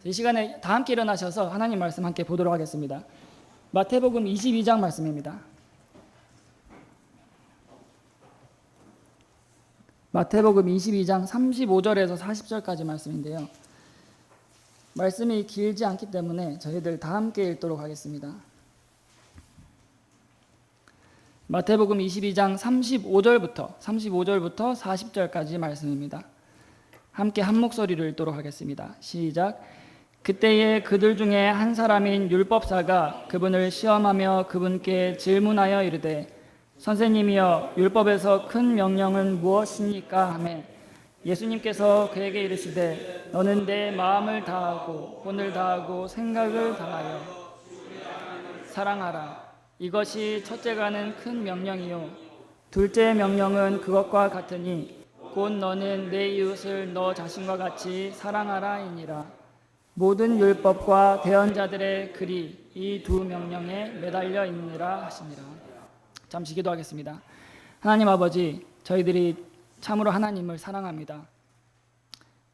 이 시간에 다 함께 일어나셔서 하나님 말씀 함께 보도록 하겠습니다. 마태복음 22장 말씀입니다. 마태복음 22장 35절에서 40절까지 말씀인데요. 말씀이 길지 않기 때문에 저희들 다 함께 읽도록 하겠습니다. 마태복음 22장 35절부터 40절까지 말씀입니다. 함께 한 목소리로 읽도록 하겠습니다. 시작. 그때에 그들 중에 한 사람인 율법사가 그분을 시험하며 그분께 질문하여 이르되 선생님이여 율법에서 큰 명령은 무엇입니까 하매 예수님께서 그에게 이르시되 너는 내 마음을 다하고 혼을 다하고 생각을 다하여 사랑하라. 이것이 첫째가는 큰 명령이요 둘째 명령은 그것과 같으니 곧 너는 내 이웃을 너 자신과 같이 사랑하라이니라. 모든 율법과 대언자들의 글이 이 두 명령에 매달려 있느니라 하시니라. 잠시 기도하겠습니다. 하나님 아버지, 저희들이 참으로 하나님을 사랑합니다.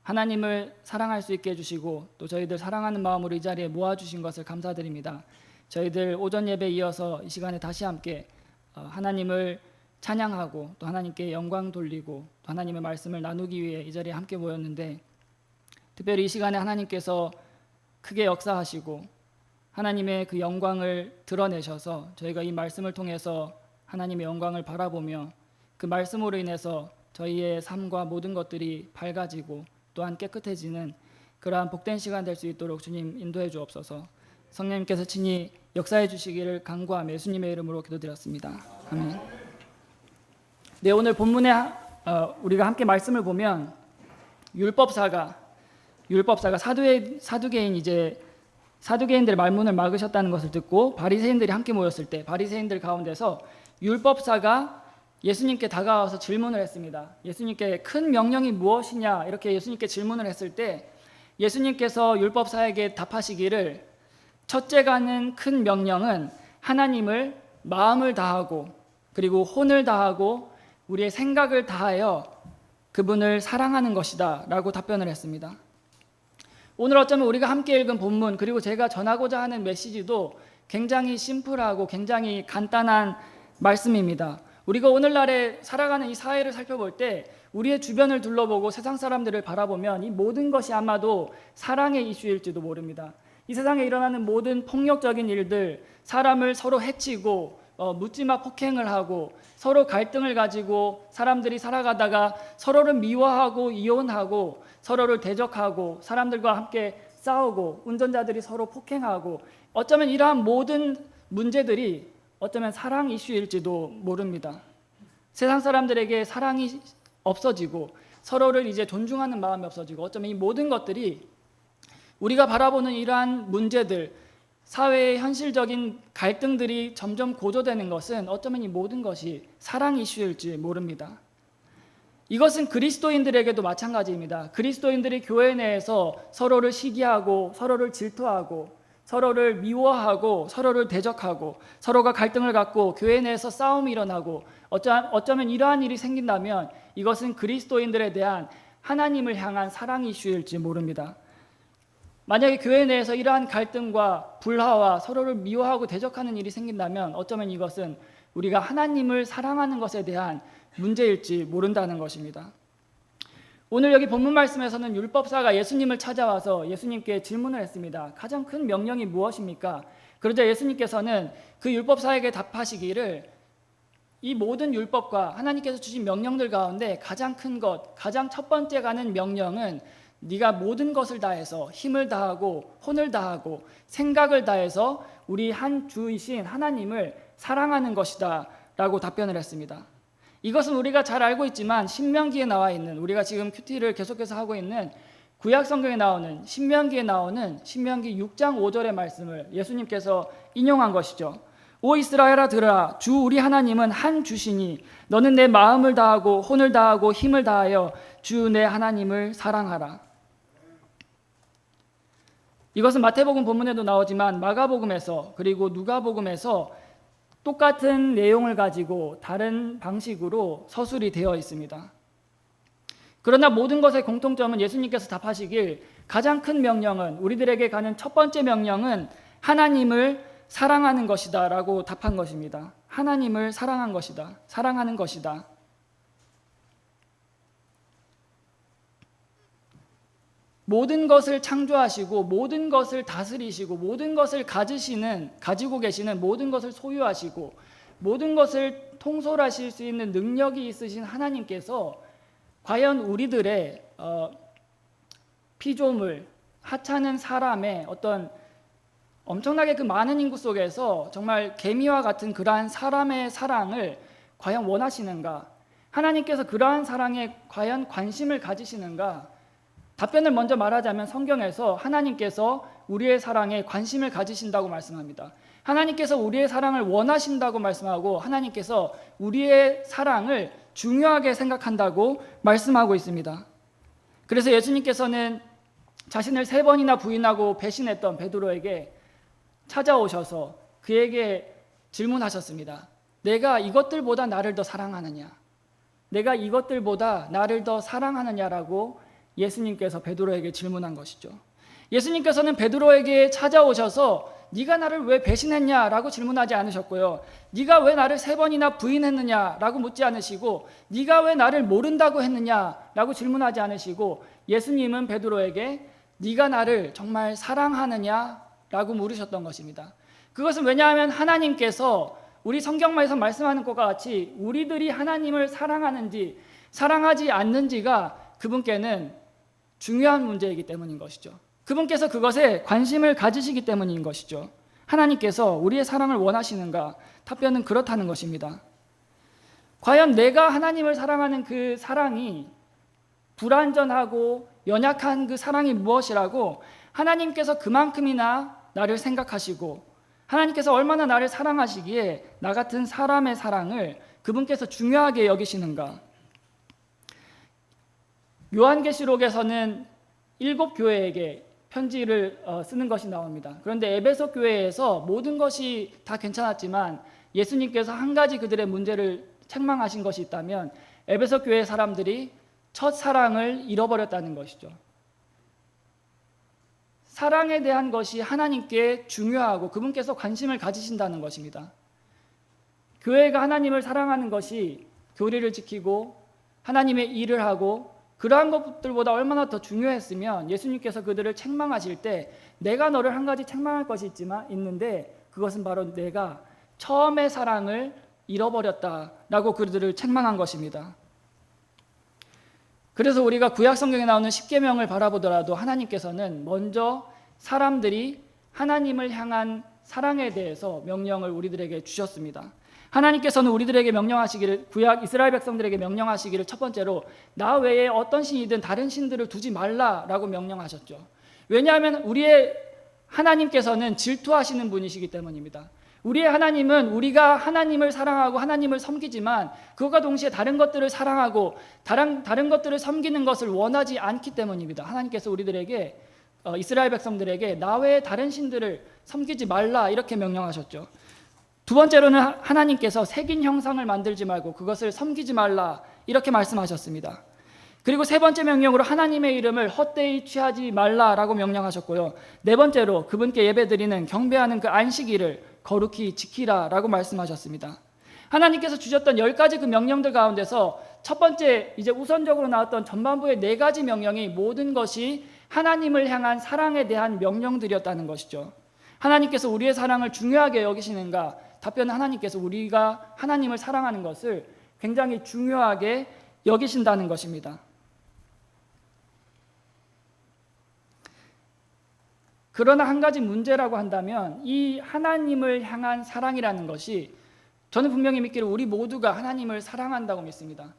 하나님을 사랑할 수 있게 해주시고 또 저희들 사랑하는 마음으로 이 자리에 모아주신 것을 감사드립니다. 저희들 오전 예배에 이어서 이 시간에 다시 함께 하나님을 찬양하고 또 하나님께 영광 돌리고 또 하나님의 말씀을 나누기 위해 이 자리에 함께 모였는데 특별히 이 시간에 하나님께서 크게 역사하시고 하나님의 그 영광을 드러내셔서 저희가 이 말씀을 통해서 하나님의 영광을 바라보며 그 말씀으로 인해서 저희의 삶과 모든 것들이 밝아지고 또한 깨끗해지는 그러한 복된 시간 될 수 있도록 주님 인도해 주옵소서. 성령님께서 친히 역사해 주시기를 간구하며 예수님의 이름으로 기도드렸습니다. 아멘. 네, 오늘 본문에 우리가 함께 말씀을 보면 율법사가 사두개인들의 말문을 막으셨다는 것을 듣고 바리새인들이 함께 모였을 때 바리새인들 가운데서 율법사가 예수님께 다가와서 질문을 했습니다. 예수님께 큰 명령이 무엇이냐 이렇게 예수님께 질문을 했을 때 예수님께서 율법사에게 답하시기를 첫째가는 큰 명령은 하나님을 마음을 다하고 그리고 혼을 다하고 우리의 생각을 다하여 그분을 사랑하는 것이다 라고 답변을 했습니다. 오늘 어쩌면 우리가 함께 읽은 본문 그리고 제가 전하고자 하는 메시지도 굉장히 심플하고 굉장히 간단한 말씀입니다. 우리가 오늘날에 살아가는 이 사회를 살펴볼 때 우리의 주변을 둘러보고 세상 사람들을 바라보면 이 모든 것이 아마도 사랑의 이슈일지도 모릅니다. 이 세상에 일어나는 모든 폭력적인 일들, 사람을 서로 해치고 묻지마 폭행을 하고 서로 갈등을 가지고 사람들이 살아가다가 서로를 미워하고 이혼하고 서로를 대적하고 사람들과 함께 싸우고 운전자들이 서로 폭행하고 어쩌면 이러한 모든 문제들이 어쩌면 사랑 이슈일지도 모릅니다. 세상 사람들에게 사랑이 없어지고 서로를 이제 존중하는 마음이 없어지고 어쩌면 이 모든 것들이 우리가 바라보는 이러한 문제들 사회의 현실적인 갈등들이 점점 고조되는 것은 어쩌면 이 모든 것이 사랑 이슈일지 모릅니다. 이것은 그리스도인들에게도 마찬가지입니다. 그리스도인들이 교회 내에서 서로를 시기하고 서로를 질투하고 서로를 미워하고 서로를 대적하고 서로가 갈등을 갖고 교회 내에서 싸움이 일어나고 어쩌면 이러한 일이 생긴다면 이것은 그리스도인들에 대한 하나님을 향한 사랑 이슈일지 모릅니다. 만약에 교회 내에서 이러한 갈등과 불화와 서로를 미워하고 대적하는 일이 생긴다면 어쩌면 이것은 우리가 하나님을 사랑하는 것에 대한 문제일지 모른다는 것입니다. 오늘 여기 본문 말씀에서는 율법사가 예수님을 찾아와서 예수님께 질문을 했습니다. 가장 큰 명령이 무엇입니까? 그러자 예수님께서는 그 율법사에게 답하시기를 이 모든 율법과 하나님께서 주신 명령들 가운데 가장 큰 것, 가장 첫 번째 가는 명령은 네가 모든 것을 다해서 힘을 다하고 혼을 다하고 생각을 다해서 우리 한 주이신 하나님을 사랑하는 것이다 라고 답변을 했습니다. 이것은 우리가 잘 알고 있지만 신명기에 나와 있는 우리가 지금 큐티를 계속해서 하고 있는 구약 성경에 나오는 신명기에 나오는 신명기 6장 5절의 말씀을 예수님께서 인용한 것이죠. 오 이스라엘아 들으라 주 우리 하나님은 한 주시니 너는 내 마음을 다하고 혼을 다하고 힘을 다하여 주 내 하나님을 사랑하라. 이것은 마태복음 본문에도 나오지만 마가복음에서 그리고 누가복음에서 똑같은 내용을 가지고 다른 방식으로 서술이 되어 있습니다. 그러나 모든 것의 공통점은 예수님께서 답하시길 가장 큰 명령은, 우리들에게 가는 첫 번째 명령은 하나님을 사랑하는 것이다 라고 답한 것입니다. 하나님을 사랑한 것이다. 사랑하는 것이다. 모든 것을 창조하시고 모든 것을 다스리시고 모든 것을 가지고 계시는, 모든 것을 소유하시고 모든 것을 통솔하실 수 있는 능력이 있으신 하나님께서 과연 우리들의 피조물, 하찮은 사람의 어떤 엄청나게 그 많은 인구 속에서 정말 개미와 같은 그러한 사람의 사랑을 과연 원하시는가? 하나님께서 그러한 사랑에 과연 관심을 가지시는가? 답변을 먼저 말하자면 성경에서 하나님께서 우리의 사랑에 관심을 가지신다고 말씀합니다. 하나님께서 우리의 사랑을 원하신다고 말씀하고 하나님께서 우리의 사랑을 중요하게 생각한다고 말씀하고 있습니다. 그래서 예수님께서는 자신을 3번이나 부인하고 배신했던 베드로에게 찾아오셔서 그에게 질문하셨습니다. 내가 이것들보다 나를 더 사랑하느냐? 내가 이것들보다 나를 더 사랑하느냐라고 예수님께서 베드로에게 질문한 것이죠. 예수님께서는 베드로에게 찾아오셔서 네가 나를 왜 배신했냐라고 질문하지 않으셨고요. 네가 왜 나를 3번이나 부인했느냐라고 묻지 않으시고 네가 왜 나를 모른다고 했느냐라고 질문하지 않으시고 예수님은 베드로에게 네가 나를 정말 사랑하느냐라고 물으셨던 것입니다. 그것은 왜냐하면 하나님께서 우리 성경에서 말씀하는 것과 같이 우리들이 하나님을 사랑하는지 사랑하지 않는지가 그분께는 중요한 문제이기 때문인 것이죠. 그분께서 그것에 관심을 가지시기 때문인 것이죠. 하나님께서 우리의 사랑을 원하시는가? 답변은 그렇다는 것입니다. 과연 내가 하나님을 사랑하는 그 사랑이 불완전하고 연약한 그 사랑이 무엇이라고 하나님께서 그만큼이나 나를 생각하시고 하나님께서 얼마나 나를 사랑하시기에 나 같은 사람의 사랑을 그분께서 중요하게 여기시는가? 요한계시록에서는 7교회에게 편지를 쓰는 것이 나옵니다. 그런데 에베소 교회에서 모든 것이 다 괜찮았지만 예수님께서 한 가지 그들의 문제를 책망하신 것이 있다면 에베소 교회 사람들이 첫사랑을 잃어버렸다는 것이죠. 사랑에 대한 것이 하나님께 중요하고 그분께서 관심을 가지신다는 것입니다. 교회가 하나님을 사랑하는 것이 교리를 지키고 하나님의 일을 하고 그러한 것들보다 얼마나 더 중요했으면 예수님께서 그들을 책망하실 때 내가 너를 한 가지 책망할 것이 있는데 그것은 바로 내가 처음의 사랑을 잃어버렸다라고 그들을 책망한 것입니다. 그래서 우리가 구약 성경에 나오는 십계명을 바라보더라도 하나님께서는 먼저 사람들이 하나님을 향한 사랑에 대해서 명령을 우리들에게 주셨습니다. 하나님께서는 우리들에게 명령하시기를, 구약 이스라엘 백성들에게 명령하시기를 첫 번째로 나 외에 어떤 신이든 다른 신들을 두지 말라라고 명령하셨죠. 왜냐하면 우리의 하나님께서는 질투하시는 분이시기 때문입니다. 우리의 하나님은 우리가 하나님을 사랑하고 하나님을 섬기지만 그것과 동시에 다른 것들을 사랑하고 다른 것들을 섬기는 것을 원하지 않기 때문입니다. 하나님께서 우리들에게 이스라엘 백성들에게 나 외에 다른 신들을 섬기지 말라 이렇게 명령하셨죠. 두 번째로는 하나님께서 새긴 형상을 만들지 말고 그것을 섬기지 말라 이렇게 말씀하셨습니다. 그리고 세 번째 명령으로 하나님의 이름을 헛되이 취하지 말라라고 명령하셨고요. 네 번째로 그분께 예배드리는 경배하는 그 안식일을 거룩히 지키라라고 말씀하셨습니다. 하나님께서 주셨던 10가지 그 명령들 가운데서 첫 번째 이제 우선적으로 나왔던 전반부의 4가지 명령이 모든 것이 하나님을 향한 사랑에 대한 명령들이었다는 것이죠. 하나님께서 우리의 사랑을 중요하게 여기시는가? 답변은 하나님께서 우리가 하나님을 사랑하는 것을 굉장히 중요하게 여기신다는 것입니다. 그러나 한 가지 문제라고 한다면 이 하나님을 향한 사랑이라는 것이 저는 분명히 믿기를 우리 모두가 하나님을 사랑한다고 믿습니다.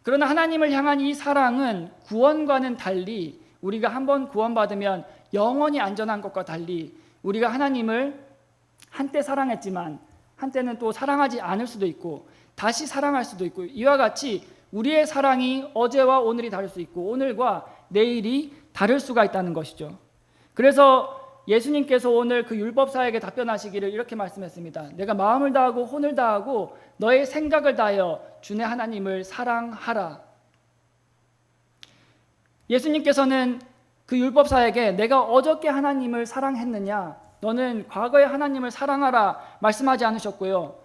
그러나 하나님을 향한 이 사랑은 구원과는 달리 우리가 한번 구원받으면 영원히 안전한 것과 달리 우리가 하나님을 한때 사랑했지만 한때는 또 사랑하지 않을 수도 있고 다시 사랑할 수도 있고 이와 같이 우리의 사랑이 어제와 오늘이 다를 수 있고 오늘과 내일이 다를 수가 있다는 것이죠. 그래서 예수님께서 오늘 그 율법사에게 답변하시기를 이렇게 말씀했습니다. 내가 마음을 다하고 혼을 다하고 너의 생각을 다하여 주내 하나님을 사랑하라. 예수님께서는 그 율법사에게 내가 어저께 하나님을 사랑했느냐, 너는 과거에 하나님을 사랑하라 말씀하지 않으셨고요.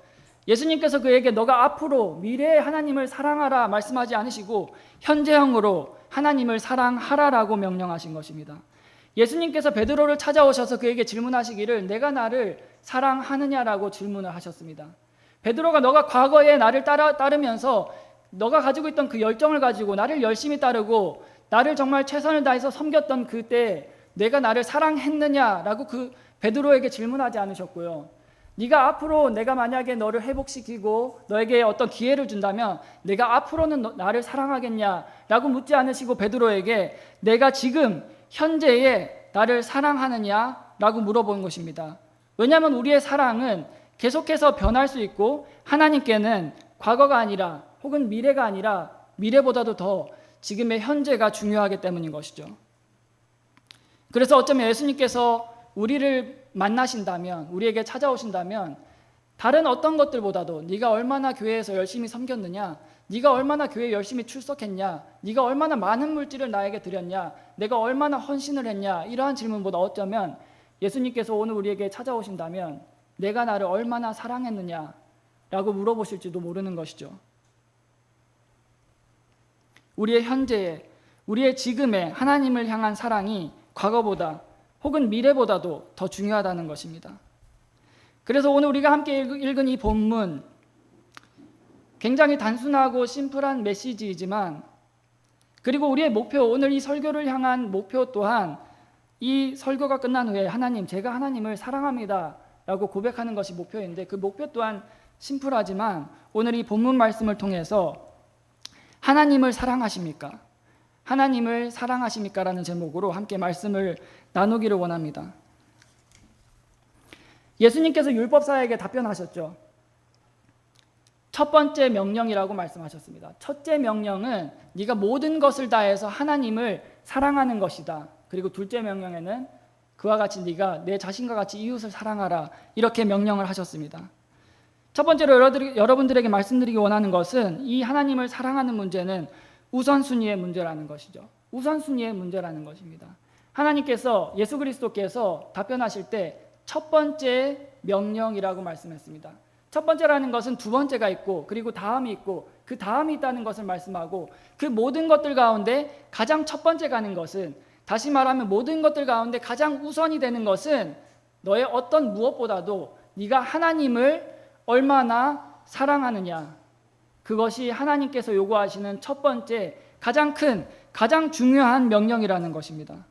예수님께서 그에게 너가 앞으로 미래의 하나님을 사랑하라 말씀하지 않으시고 현재형으로 하나님을 사랑하라라고 명령하신 것입니다. 예수님께서 베드로를 찾아오셔서 그에게 질문하시기를 내가 나를 사랑하느냐라고 질문을 하셨습니다. 베드로가 너가 과거에 나를 따르면서 너가 가지고 있던 그 열정을 가지고 나를 열심히 따르고 나를 정말 최선을 다해서 섬겼던 그때 내가 나를 사랑했느냐라고 그 베드로에게 질문하지 않으셨고요. 네가 앞으로 내가 만약에 너를 회복시키고 너에게 어떤 기회를 준다면 내가 앞으로는 나를 사랑하겠냐라고 묻지 않으시고 베드로에게 내가 지금 현재에 나를 사랑하느냐라고 물어본 것입니다. 왜냐하면 우리의 사랑은 계속해서 변할 수 있고 하나님께는 과거가 아니라 혹은 미래가 아니라 미래보다도 더 지금의 현재가 중요하기 때문인 것이죠. 그래서 어쩌면 예수님께서 우리를 만나신다면, 우리에게 찾아오신다면 다른 어떤 것들보다도 네가 얼마나 교회에서 열심히 섬겼느냐, 네가 얼마나 교회에 열심히 출석했냐, 네가 얼마나 많은 물질을 나에게 드렸냐, 내가 얼마나 헌신을 했냐, 이러한 질문보다 어쩌면 예수님께서 오늘 우리에게 찾아오신다면 내가 나를 얼마나 사랑했느냐라고 물어보실지도 모르는 것이죠. 우리의 현재에, 우리의 지금에 하나님을 향한 사랑이 과거보다 혹은 미래보다도 더 중요하다는 것입니다. 그래서 오늘 우리가 함께 읽은 이 본문, 굉장히 단순하고 심플한 메시지이지만, 그리고 우리의 목표, 오늘 이 설교를 향한 목표 또한 이 설교가 끝난 후에 하나님, 제가 하나님을 사랑합니다 라고 고백하는 것이 목표인데, 그 목표 또한 심플하지만 오늘 이 본문 말씀을 통해서 하나님을 사랑하십니까? 하나님을 사랑하십니까? 라는 제목으로 함께 말씀을 나누기를 원합니다. 예수님께서 율법사에게 답변하셨죠. 첫 번째 명령이라고 말씀하셨습니다. 첫째 명령은 네가 모든 것을 다해서 하나님을 사랑하는 것이다. 그리고 둘째 명령에는 그와 같이 네가 내 자신과 같이 이웃을 사랑하라, 이렇게 명령을 하셨습니다. 첫 번째로 여러분들에게 말씀드리기 원하는 것은 이 하나님을 사랑하는 문제는 우선순위의 문제라는 것이죠. 우선순위의 문제라는 것입니다. 하나님께서, 예수 그리스도께서 답변하실 때 첫 번째 명령이라고 말씀했습니다. 첫 번째라는 것은 두 번째가 있고 그리고 다음이 있고 그 다음이 있다는 것을 말씀하고, 그 모든 것들 가운데 가장 첫 번째 가는 것은, 다시 말하면 모든 것들 가운데 가장 우선이 되는 것은 너의 어떤 무엇보다도 네가 하나님을 얼마나 사랑하느냐, 그것이 하나님께서 요구하시는 첫 번째 가장 큰, 가장 중요한 명령이라는 것입니다.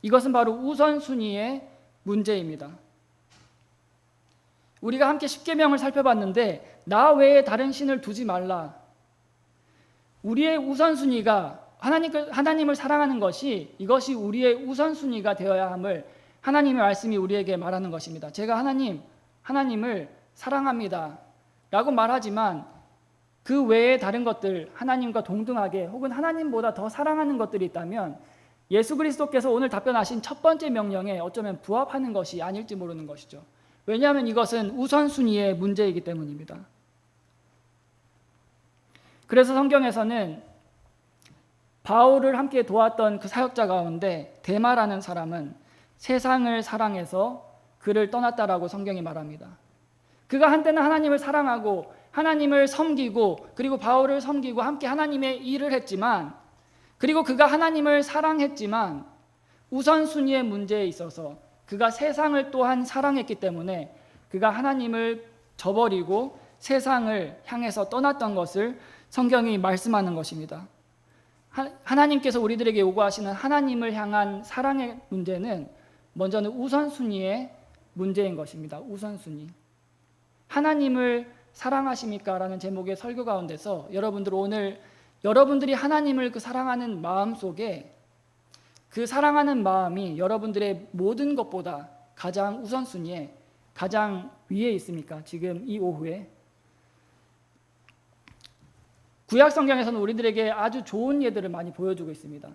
이것은 바로 우선순위의 문제입니다. 우리가 함께 십계명을 살펴봤는데 나 외에 다른 신을 두지 말라. 우리의 우선순위가 하나님을 사랑하는 것이, 이것이 우리의 우선순위가 되어야 함을 하나님의 말씀이 우리에게 말하는 것입니다. 제가 하나님을 사랑합니다 라고 말하지만 그 외에 다른 것들, 하나님과 동등하게 혹은 하나님보다 더 사랑하는 것들이 있다면 예수 그리스도께서 오늘 답변하신 첫 번째 명령에 어쩌면 부합하는 것이 아닐지 모르는 것이죠. 왜냐하면 이것은 우선순위의 문제이기 때문입니다. 그래서 성경에서는 바울을 함께 도왔던 그 사역자 가운데 데마라는 사람은 세상을 사랑해서 그를 떠났다라고 성경이 말합니다. 그가 한때는 하나님을 사랑하고 하나님을 섬기고 그리고 바울을 섬기고 함께 하나님의 일을 했지만, 그리고 그가 하나님을 사랑했지만 우선순위의 문제에 있어서 그가 세상을 또한 사랑했기 때문에 그가 하나님을 저버리고 세상을 향해서 떠났던 것을 성경이 말씀하는 것입니다. 하나님께서 우리들에게 요구하시는 하나님을 향한 사랑의 문제는 먼저는 우선순위의 문제인 것입니다. 우선순위. 하나님을 사랑하십니까? 라는 제목의 설교 가운데서 여러분들이 하나님을 그 사랑하는 마음 속에, 그 사랑하는 마음이 여러분들의 모든 것보다 가장 우선순위에 가장 위에 있습니까? 지금 이 오후에. 구약 성경에서는 우리들에게 아주 좋은 예들을 많이 보여주고 있습니다.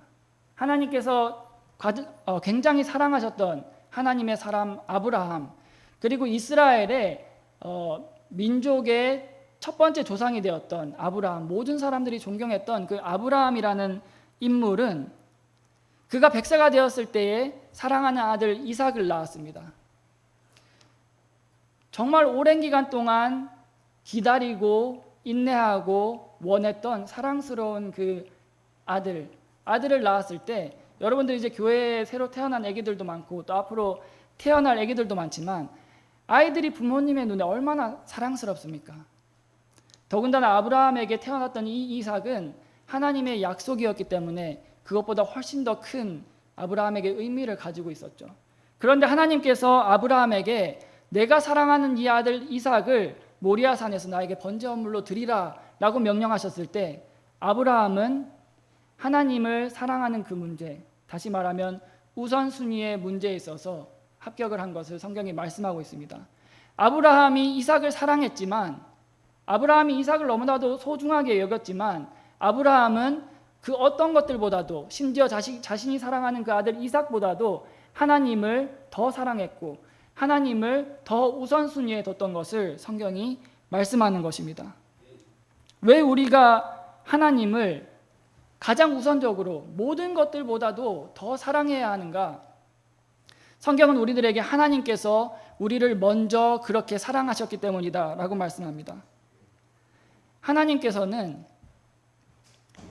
하나님께서 굉장히 사랑하셨던 하나님의 사람 아브라함, 그리고 이스라엘의 민족의 첫 번째 조상이 되었던 아브라함, 모든 사람들이 존경했던 그 아브라함이라는 인물은 그가 100세가 되었을 때에 사랑하는 아들 이삭을 낳았습니다. 정말 오랜 기간 동안 기다리고 인내하고 원했던 사랑스러운 그 아들을 낳았을 때, 여러분들 이제 교회에 새로 태어난 아기들도 많고 또 앞으로 태어날 아기들도 많지만 아이들이 부모님의 눈에 얼마나 사랑스럽습니까? 더군다나 아브라함에게 태어났던 이 이삭은 하나님의 약속이었기 때문에 그것보다 훨씬 더 큰 아브라함에게 의미를 가지고 있었죠. 그런데 하나님께서 아브라함에게 내가 사랑하는 이 아들 이삭을 모리아산에서 나에게 번제물로 드리라 라고 명령하셨을 때, 아브라함은 하나님을 사랑하는 그 문제, 다시 말하면 우선순위의 문제에 있어서 합격을 한 것을 성경이 말씀하고 있습니다. 아브라함이 이삭을 사랑했지만, 아브라함이 이삭을 너무나도 소중하게 여겼지만, 아브라함은 그 어떤 것들보다도, 심지어 자신이 사랑하는 그 아들 이삭보다도 하나님을 더 사랑했고 하나님을 더 우선순위에 뒀던 것을 성경이 말씀하는 것입니다. 왜 우리가 하나님을 가장 우선적으로 모든 것들보다도 더 사랑해야 하는가? 성경은 우리들에게 하나님께서 우리를 먼저 그렇게 사랑하셨기 때문이다 라고 말씀합니다. 하나님께서는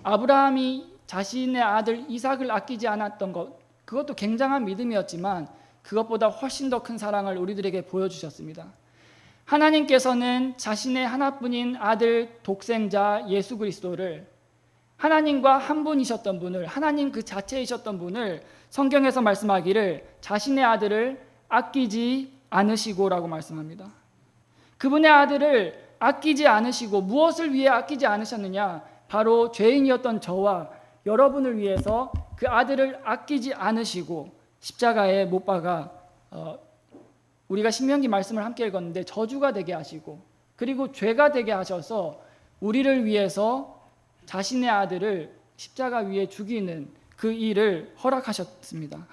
아브라함이 자신의 아들 이삭을 아끼지 않았던 것, 그것도 굉장한 믿음이었지만 그것보다 훨씬 더 큰 사랑을 우리들에게 보여주셨습니다. 하나님께서는 자신의 하나뿐인 아들 독생자 예수 그리스도를, 하나님과 한 분이셨던 분을, 하나님 그 자체이셨던 분을 성경에서 말씀하기를 자신의 아들을 아끼지 않으시고라고 말씀합니다. 그분의 아들을 아끼지 않으시고 무엇을 위해 아끼지 않으셨느냐? 바로 죄인이었던 저와 여러분을 위해서 그 아들을 아끼지 않으시고 십자가에 못 박아, 우리가 신명기 말씀을 함께 읽었는데 저주가 되게 하시고 그리고 죄가 되게 하셔서 우리를 위해서 자신의 아들을 십자가 위에 죽이는 그 일을 허락하셨습니다.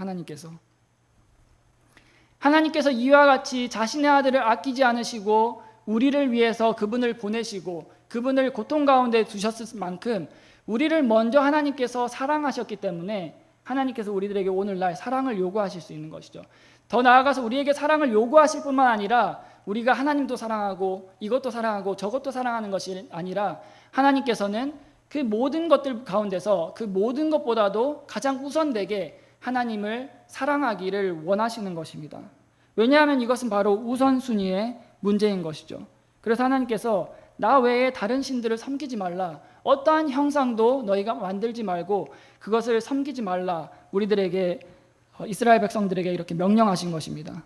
하나님께서 이와 같이 자신의 아들을 아끼지 않으시고 우리를 위해서 그분을 보내시고 그분을 고통 가운데 두셨을 만큼 우리를 먼저 하나님께서 사랑하셨기 때문에 하나님께서 우리들에게 오늘날 사랑을 요구하실 수 있는 것이죠. 더 나아가서 우리에게 사랑을 요구하실 뿐만 아니라 우리가 하나님도 사랑하고 이것도 사랑하고 저것도 사랑하는 것이 아니라 하나님께서는 그 모든 것들 가운데서 그 모든 것보다도 가장 우선되게 하나님을 사랑하기를 원하시는 것입니다. 왜냐하면 이것은 바로 우선순위의 문제인 것이죠. 그래서 하나님께서 나 외에 다른 신들을 섬기지 말라, 어떠한 형상도 너희가 만들지 말고 그것을 섬기지 말라, 우리들에게, 이스라엘 백성들에게 이렇게 명령하신 것입니다.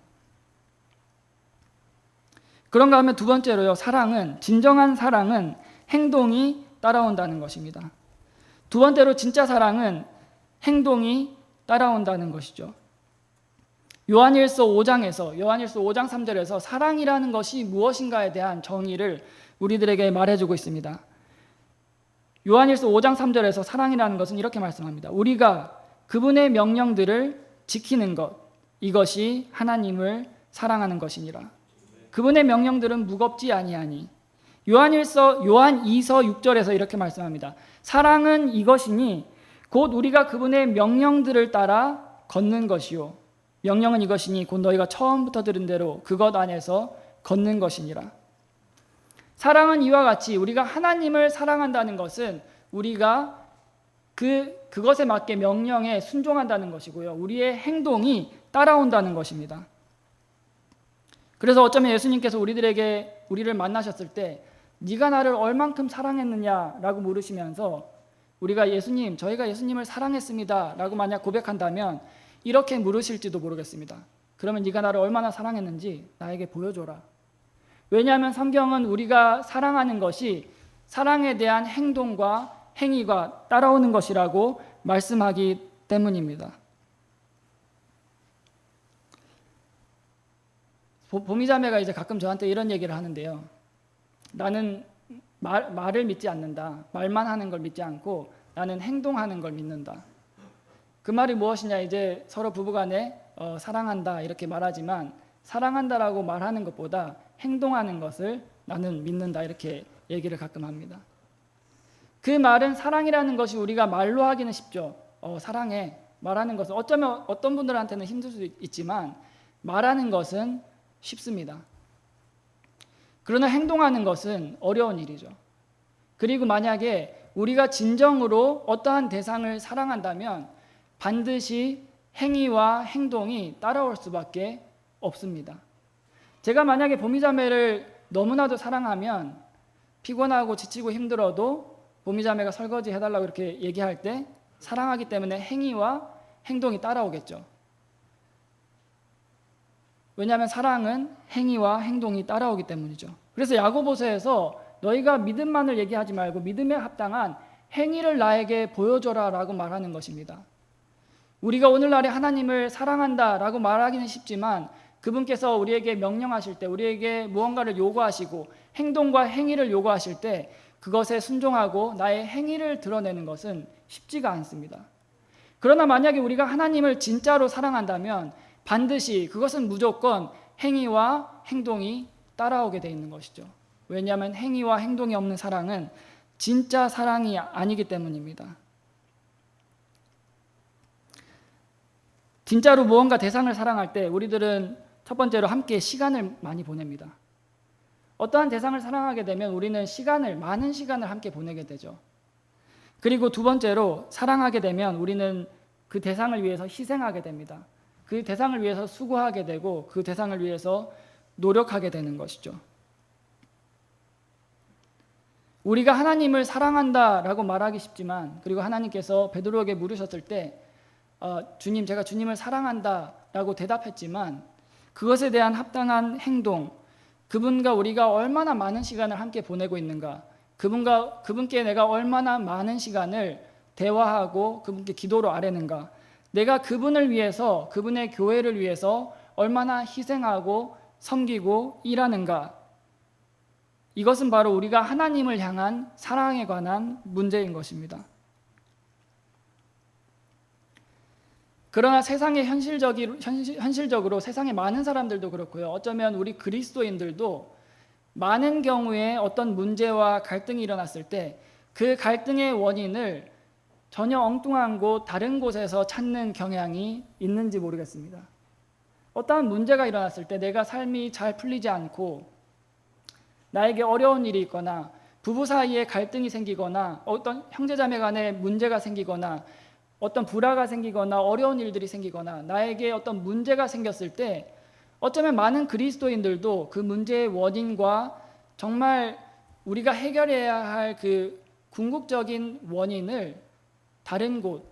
그런가 하면 두 번째로요, 진정한 사랑은 행동이 따라온다는 것입니다. 두 번째로 진짜 사랑은 행동이 따라온다는 것이죠. 요한일서 5장 3절에서 사랑이라는 것이 무엇인가에 대한 정의를 우리들에게 말해주고 있습니다. 요한일서 5장 3절에서 사랑이라는 것은 이렇게 말씀합니다. 우리가 그분의 명령들을 지키는 것, 이것이 하나님을 사랑하는 것이니라. 그분의 명령들은 무겁지 아니하니. 요한2서 6절에서 이렇게 말씀합니다. 사랑은 이것이니 곧 우리가 그분의 명령들을 따라 걷는 것이요, 명령은 이것이니 곧 너희가 처음부터 들은 대로 그것 안에서 걷는 것이니라. 사랑은 이와 같이 우리가 하나님을 사랑한다는 것은 우리가 그것에 맞게 명령에 순종한다는 것이고요, 우리의 행동이 따라온다는 것입니다. 그래서 어쩌면 예수님께서 우리를 만나셨을 때 네가 나를 얼만큼 사랑했느냐라고 물으시면서 우리가 저희가 예수님을 사랑했습니다 라고 만약 고백한다면 이렇게 물으실지도 모르겠습니다. 그러면 네가 나를 얼마나 사랑했는지 나에게 보여줘라. 왜냐하면 성경은 우리가 사랑하는 것이 사랑에 대한 행동과 행위가 따라오는 것이라고 말씀하기 때문입니다. 보미자매가 이제 가끔 저한테 이런 얘기를 하는데요. 나는 말을 믿지 않는다. 말만 하는 걸 믿지 않고 나는 행동하는 걸 믿는다. 그 말이 무엇이냐, 이제 서로 부부간에 사랑한다 이렇게 말하지만 사랑한다라고 말하는 것보다 행동하는 것을 나는 믿는다 이렇게 얘기를 가끔 합니다. 그 말은 사랑이라는 것이 우리가 말로 하기는 쉽죠. 사랑해. 말하는 것은 어쩌면 어떤 분들한테는 힘들 수 있지만 말하는 것은 쉽습니다. 그러나 행동하는 것은 어려운 일이죠. 그리고 만약에 우리가 진정으로 어떠한 대상을 사랑한다면 반드시 행위와 행동이 따라올 수밖에 없습니다. 제가 만약에 보미자매를 너무나도 사랑하면 피곤하고 지치고 힘들어도 보미자매가 설거지 해달라고 이렇게 얘기할 때 사랑하기 때문에 행위와 행동이 따라오겠죠. 왜냐하면 사랑은 행위와 행동이 따라오기 때문이죠. 그래서 야고보서에서 너희가 믿음만을 얘기하지 말고 믿음에 합당한 행위를 나에게 보여줘라 라고 말하는 것입니다. 우리가 오늘날에 하나님을 사랑한다라고 말하기는 쉽지만 그분께서 우리에게 명령하실 때, 우리에게 무언가를 요구하시고 행동과 행위를 요구하실 때 그것에 순종하고 나의 행위를 드러내는 것은 쉽지가 않습니다. 그러나 만약에 우리가 하나님을 진짜로 사랑한다면 반드시 그것은 무조건 행위와 행동이 따라오게 돼 있는 것이죠. 왜냐하면 행위와 행동이 없는 사랑은 진짜 사랑이 아니기 때문입니다. 진짜로 무언가 대상을 사랑할 때 우리들은 첫 번째로 함께 시간을 많이 보냅니다. 어떠한 대상을 사랑하게 되면 우리는 많은 시간을 함께 보내게 되죠. 그리고 두 번째로 사랑하게 되면 우리는 그 대상을 위해서 희생하게 됩니다. 그 대상을 위해서 수고하게 되고 그 대상을 위해서 노력하게 되는 것이죠. 우리가 하나님을 사랑한다라고 말하기 쉽지만, 그리고 하나님께서 베드로에게 물으셨을 때 주님, 제가 주님을 사랑한다라고 대답했지만 그것에 대한 합당한 행동, 그분과 우리가 얼마나 많은 시간을 함께 보내고 있는가, 그분께 내가 얼마나 많은 시간을 대화하고 그분께 기도로 아뢰는가, 내가 그분을 위해서, 그분의 교회를 위해서 얼마나 희생하고 섬기고 일하는가, 이것은 바로 우리가 하나님을 향한 사랑에 관한 문제인 것입니다. 그러나 세상의 현실적으로 세상의 많은 사람들도 그렇고요. 어쩌면 우리 그리스도인들도 많은 경우에 어떤 문제와 갈등이 일어났을 때 그 갈등의 원인을 전혀 엉뚱한 곳, 다른 곳에서 찾는 경향이 있는지 모르겠습니다. 어떠한 문제가 일어났을 때 내가 삶이 잘 풀리지 않고 나에게 어려운 일이 있거나 부부 사이에 갈등이 생기거나 어떤 형제자매 간에 문제가 생기거나 어떤 불화가 생기거나 어려운 일들이 생기거나 나에게 어떤 문제가 생겼을 때 어쩌면 많은 그리스도인들도 그 문제의 원인과 정말 우리가 해결해야 할 그 궁극적인 원인을 다른 곳,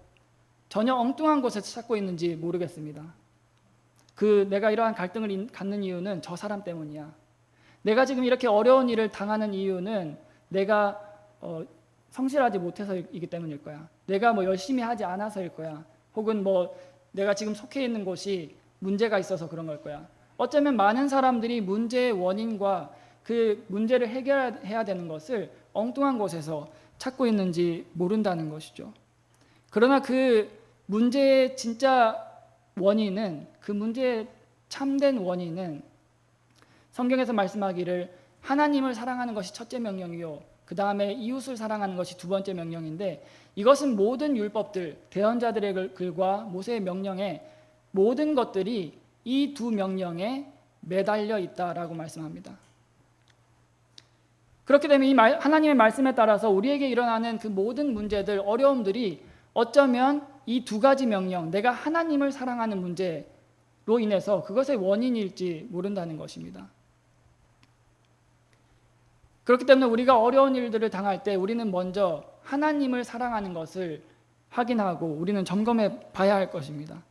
전혀 엉뚱한 곳에서 찾고 있는지 모르겠습니다. 내가 이러한 갈등을 갖는 이유는 저 사람 때문이야. 내가 지금 이렇게 어려운 일을 당하는 이유는 내가 성실하지 못해서이기 때문일 거야. 내가 열심히 하지 않아서일 거야. 혹은 내가 지금 속해 있는 곳이 문제가 있어서 그런 걸 거야. 어쩌면 많은 사람들이 문제의 원인과 그 문제를 해결해야 되는 것을 엉뚱한 곳에서 찾고 있는지 모른다는 것이죠. 그러나 그 문제의 진짜 원인은, 그 문제의 참된 원인은 성경에서 말씀하기를 하나님을 사랑하는 것이 첫째 명령이요, 그 다음에 이웃을 사랑하는 것이 두 번째 명령인데, 이것은 모든 율법들, 대언자들의 글과 모세의 명령에 모든 것들이 이 두 명령에 매달려 있다라고 말씀합니다. 그렇게 되면 하나님의 말씀에 따라서 우리에게 일어나는 그 모든 문제들, 어려움들이 어쩌면 이 두 가지 명령, 내가 하나님을 사랑하는 문제로 인해서 그것의 원인일지 모른다는 것입니다. 그렇기 때문에 우리가 어려운 일들을 당할 때 우리는 먼저 하나님을 사랑하는 것을 확인하고 우리는 점검해 봐야 할 것입니다.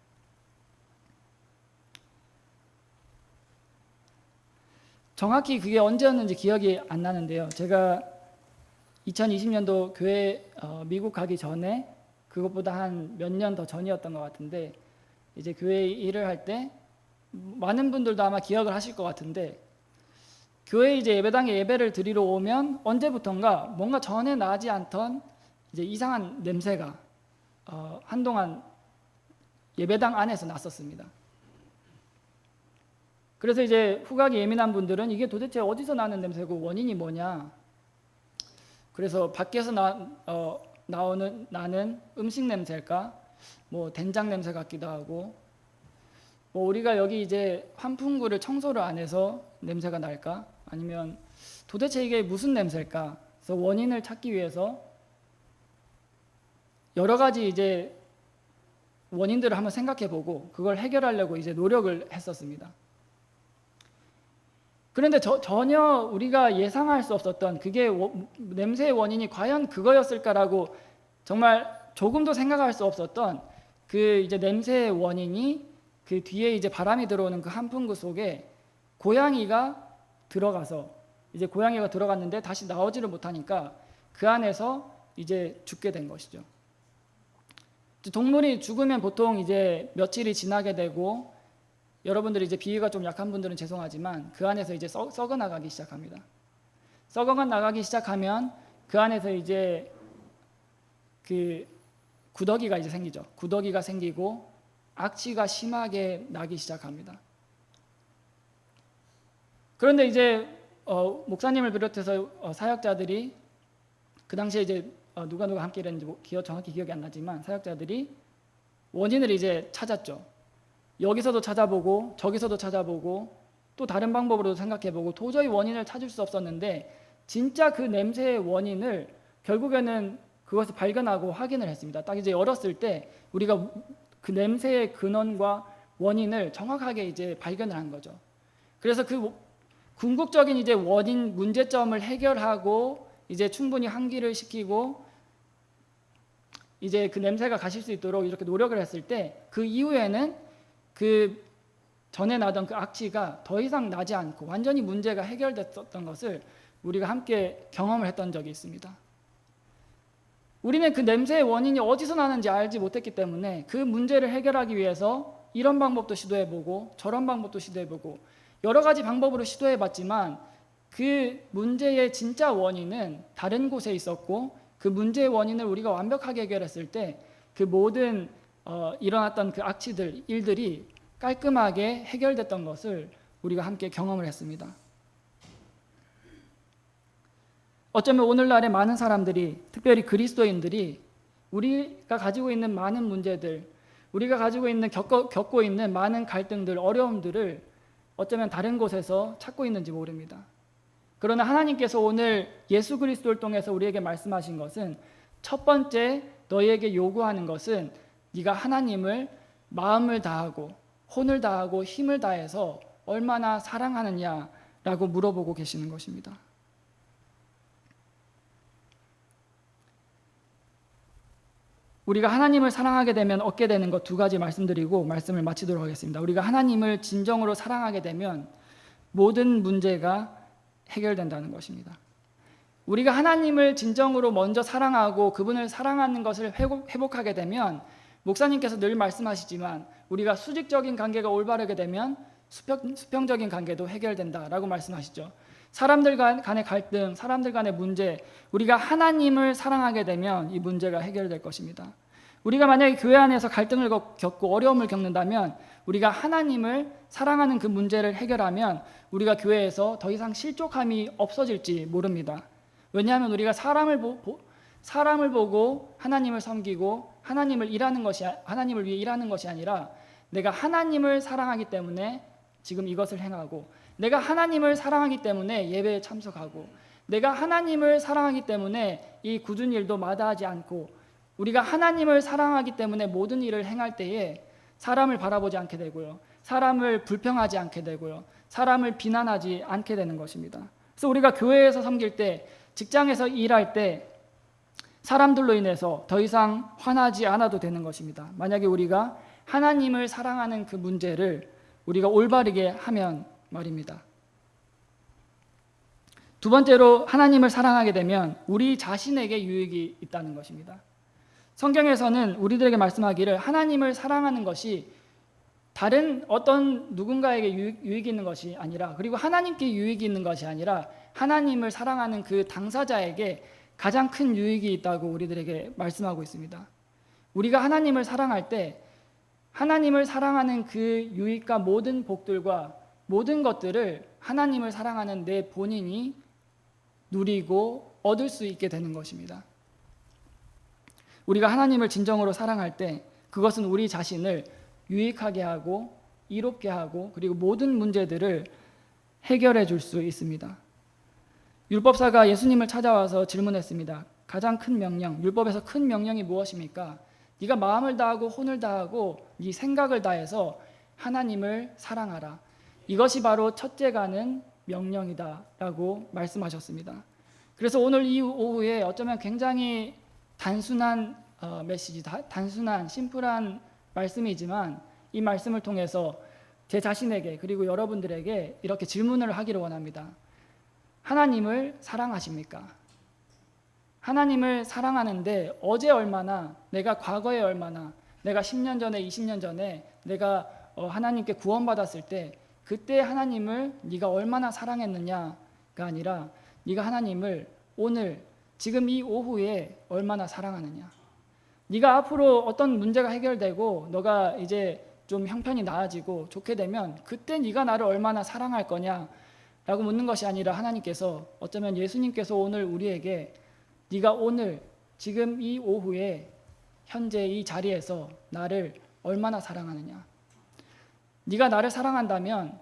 정확히 그게 언제였는지 기억이 안 나는데요. 제가 2020년도 교회 미국 가기 전에, 그것보다 한 몇 년 더 전이었던 것 같은데, 이제 교회 일을 할 때 많은 분들도 아마 기억을 하실 것 같은데, 교회 이제 예배당에 예배를 드리러 오면 언제부턴가 뭔가 전에 나지 않던 이제 이상한 냄새가 한동안 예배당 안에서 났었습니다. 그래서 이제 후각이 예민한 분들은 이게 도대체 어디서 나는 냄새고 원인이 뭐냐, 그래서 밖에서 나는 음식 냄새일까, 뭐 된장 냄새 같기도 하고, 뭐 우리가 여기 이제 환풍구를 청소를 안 해서 냄새가 날까? 아니면 도대체 이게 무슨 냄새일까? 그래서 원인을 찾기 위해서 여러 가지 이제 원인들을 한번 생각해보고 그걸 해결하려고 이제 노력을 했었습니다. 그런데 전혀 우리가 예상할 수 없었던 그게 냄새의 원인이 과연 그거였을까라고 정말 조금도 생각할 수 없었던 그 이제 냄새의 원인이 그 뒤에 이제 바람이 들어오는 그 환풍구 속에 고양이가 들어가서 이제 고양이가 들어갔는데 다시 나오지를 못하니까 그 안에서 이제 죽게 된 것이죠. 동물이 죽으면 보통 이제 며칠이 지나게 되고, 여러분들이 이제 비위가 좀 약한 분들은 죄송하지만 그 안에서 이제 썩어 나가기 시작합니다. 썩어 나가기 시작하면 그 안에서 이제 그 구더기가 이제 생기죠. 구더기가 생기고 악취가 심하게 나기 시작합니다. 그런데 이제 목사님을 비롯해서 사역자들이 그 당시에 이제 누가 함께 일했는지 정확히 기억이 안 나지만 사역자들이 원인을 이제 찾았죠. 여기서도 찾아보고 저기서도 찾아보고 또 다른 방법으로도 생각해보고 도저히 원인을 찾을 수 없었는데, 진짜 그 냄새의 원인을 결국에는 그것을 발견하고 확인을 했습니다. 딱 이제 열었을 때 우리가 그 냄새의 근원과 원인을 정확하게 이제 발견을 한 거죠. 그래서 그 궁극적인 이제 원인 문제점을 해결하고 이제 충분히 환기를 시키고 이제 그 냄새가 가실 수 있도록 이렇게 노력을 했을 때 그 이후에는 그 전에 나던 그 악취가 더 이상 나지 않고 완전히 문제가 해결됐었던 것을 우리가 함께 경험을 했던 적이 있습니다. 우리는 그 냄새의 원인이 어디서 나는지 알지 못했기 때문에 그 문제를 해결하기 위해서 이런 방법도 시도해보고 저런 방법도 시도해보고 여러 가지 방법으로 시도해봤지만 그 문제의 진짜 원인은 다른 곳에 있었고, 그 문제의 원인을 우리가 완벽하게 해결했을 때 그 모든 일어났던 그 악취들, 일들이 깔끔하게 해결됐던 것을 우리가 함께 경험을 했습니다. 어쩌면 오늘날의 많은 사람들이, 특별히 그리스도인들이 우리가 가지고 있는 많은 문제들, 우리가 가지고 있는 겪고 있는 많은 갈등들, 어려움들을 어쩌면 다른 곳에서 찾고 있는지 모릅니다. 그러나 하나님께서 오늘 예수 그리스도를 통해서 우리에게 말씀하신 것은, 첫 번째 너희에게 요구하는 것은 네가 하나님을 마음을 다하고 혼을 다하고 힘을 다해서 얼마나 사랑하느냐라고 물어보고 계시는 것입니다. 우리가 하나님을 사랑하게 되면 얻게 되는 것 두 가지 말씀드리고 말씀을 마치도록 하겠습니다. 우리가 하나님을 진정으로 사랑하게 되면 모든 문제가 해결된다는 것입니다. 우리가 하나님을 진정으로 먼저 사랑하고 그분을 사랑하는 것을 회복하게 되면, 목사님께서 늘 말씀하시지만 우리가 수직적인 관계가 올바르게 되면 수평적인 관계도 해결된다라고 말씀하시죠. 사람들 간의 갈등, 사람들 간의 문제, 우리가 하나님을 사랑하게 되면 이 문제가 해결될 것입니다. 우리가 만약에 교회 안에서 갈등을 겪고 어려움을 겪는다면 우리가 하나님을 사랑하는 그 문제를 해결하면 우리가 교회에서 더 이상 실족함이 없어질지 모릅니다. 왜냐하면 우리가 사람을 보고 하나님을 섬기고 하나님을 위해 일하는 것이 아니라, 내가 하나님을 사랑하기 때문에 지금 이것을 행하고, 내가 하나님을 사랑하기 때문에 예배에 참석하고, 내가 하나님을 사랑하기 때문에 이 굳은 일도 마다하지 않고, 우리가 하나님을 사랑하기 때문에 모든 일을 행할 때에 사람을 바라보지 않게 되고요, 사람을 불평하지 않게 되고요, 사람을 비난하지 않게 되는 것입니다. 그래서 우리가 교회에서 섬길 때, 직장에서 일할 때 사람들로 인해서 더 이상 화나지 않아도 되는 것입니다. 만약에 우리가 하나님을 사랑하는 그 문제를 우리가 올바르게 하면 말입니다. 두 번째로, 하나님을 사랑하게 되면 우리 자신에게 유익이 있다는 것입니다. 성경에서는 우리들에게 말씀하기를 하나님을 사랑하는 것이 다른 어떤 누군가에게 유익이 있는 것이 아니라, 그리고 하나님께 유익이 있는 것이 아니라 하나님을 사랑하는 그 당사자에게 가장 큰 유익이 있다고 우리들에게 말씀하고 있습니다. 우리가 하나님을 사랑할 때 하나님을 사랑하는 그 유익과 모든 복들과 모든 것들을 하나님을 사랑하는 내 본인이 누리고 얻을 수 있게 되는 것입니다. 우리가 하나님을 진정으로 사랑할 때 그것은 우리 자신을 유익하게 하고 이롭게 하고 그리고 모든 문제들을 해결해 줄 수 있습니다. 율법사가 예수님을 찾아와서 질문했습니다. 가장 큰 명령, 율법에서 큰 명령이 무엇입니까? 네가 마음을 다하고 혼을 다하고 네 생각을 다해서 하나님을 사랑하라. 이것이 바로 첫째 가는 명령이다라고 말씀하셨습니다. 그래서 오늘 이 오후에 어쩌면 굉장히 단순한 메시지, 단순한 심플한 말씀이지만 이 말씀을 통해서 제 자신에게 그리고 여러분들에게 이렇게 질문을 하기를 원합니다. 하나님을 사랑하십니까? 하나님을 사랑하는데 어제 얼마나, 내가 과거에 얼마나, 내가 10년 전에 20년 전에 내가 하나님께 구원받았을 때 그때 하나님을 네가 얼마나 사랑했느냐가 아니라 네가 하나님을 오늘 지금 이 오후에 얼마나 사랑하느냐. 네가 앞으로 어떤 문제가 해결되고 너가 이제 좀 형편이 나아지고 좋게 되면 그때 네가 나를 얼마나 사랑할 거냐라고 묻는 것이 아니라 하나님께서 어쩌면 예수님께서 오늘 우리에게 네가 오늘 지금 이 오후에 현재 이 자리에서 나를 얼마나 사랑하느냐. 네가 나를 사랑한다면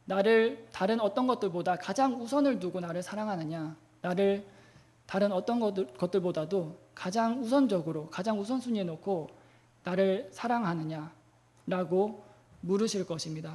나를 다른 어떤 것들보다 가장 우선을 두고 나를 사랑하느냐, 나를 다른 어떤 것들보다도 가장 우선적으로 가장 우선순위에 놓고 나를 사랑하느냐라고 물으실 것입니다.